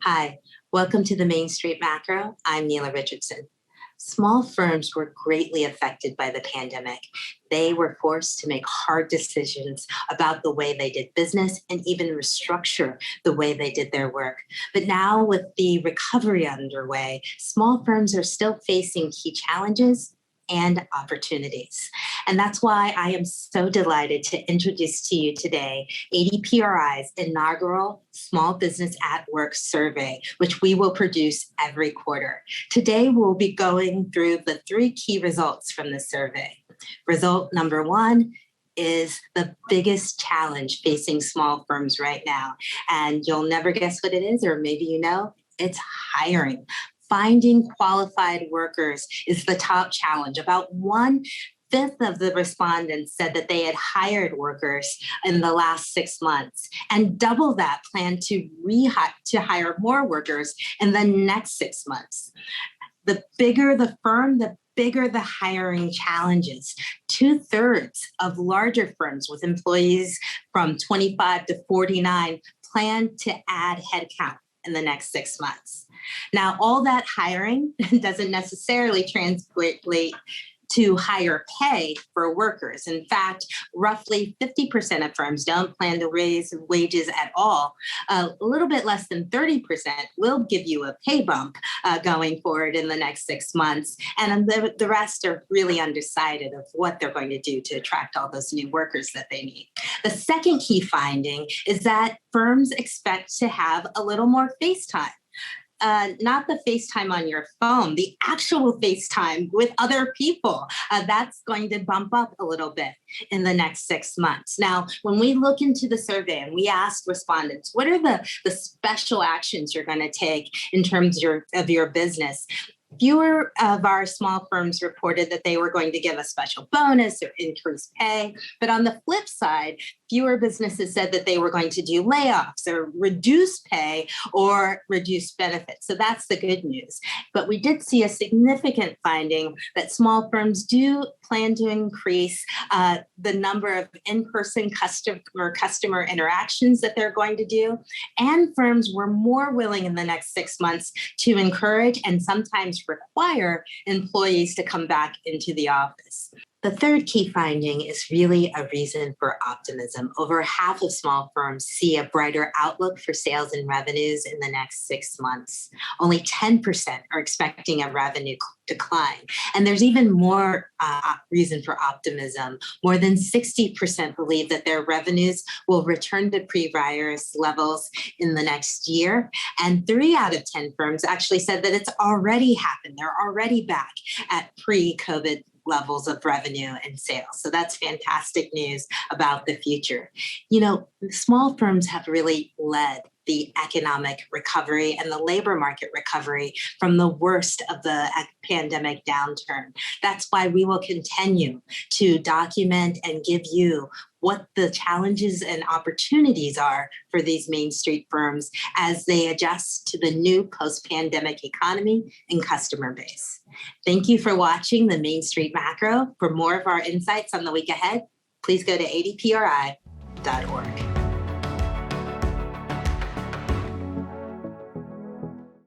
Hi, welcome to the Main Street Macro. I'm Neela Richardson. Small firms were greatly affected by the pandemic. They were forced to make hard decisions about the way they did business and even restructure the way they did their work. But now, with the recovery underway, small firms are still facing key challenges and opportunities. And that's why I am so delighted to introduce to you today ADPRI's inaugural Small Business at Work survey, which we will produce every quarter. Today, we'll be going through the three key results from the survey. Result number one is the biggest challenge facing small firms right now. And you'll never guess what it is, or maybe you know, it's hiring. Finding qualified workers is the top challenge. About 1/5 of the respondents said that they had hired workers in the last 6 months, and double that plan to hire more workers in the next 6 months. The bigger the firm, the bigger the hiring challenges. 2/3 of larger firms with employees from 25 to 49 plan to add headcount in the next 6 months. Now, all that hiring doesn't necessarily translate to higher pay for workers. In fact, roughly 50% of firms don't plan to raise wages at all. A little bit less than 30% will give you a pay bump going forward in the next 6 months. And the rest are really undecided of what they're going to do to attract all those new workers that they need. The second key finding is that firms expect to have a little more face time. Not the FaceTime on your phone, the actual FaceTime with other people. That's going to bump up a little bit in the next 6 months. Now, when we look into the survey and we ask respondents, what are the special actions you're going to take in terms of your business? Fewer of our small firms reported that they were going to give a special bonus or increase pay. But on the flip side, fewer businesses said that they were going to do layoffs or reduce pay or reduce benefits. So that's the good news. But we did see a significant finding that small firms do plan to increase the number of in-person customer interactions that they're going to do. And firms were more willing in the next 6 months to encourage and sometimes require employees to come back into the office. The third key finding is really a reason for optimism. Over half of small firms see a brighter outlook for sales and revenues in the next 6 months. Only 10% are expecting a revenue decline. And there's even more reason for optimism. More than 60% believe that their revenues will return to pre-virus levels in the next year. And 3 out of 10 firms actually said that it's already happened. They're already back at pre-COVID levels of revenue and sales. So that's fantastic news about the future. You know, small firms have really led the economic recovery and the labor market recovery from the worst of the pandemic downturn. That's why we will continue to document and give you what the challenges and opportunities are for these Main Street firms as they adjust to the new post-pandemic economy and customer base. Thank you for watching the Main Street Macro. For more of our insights on the week ahead, please go to adpri.org.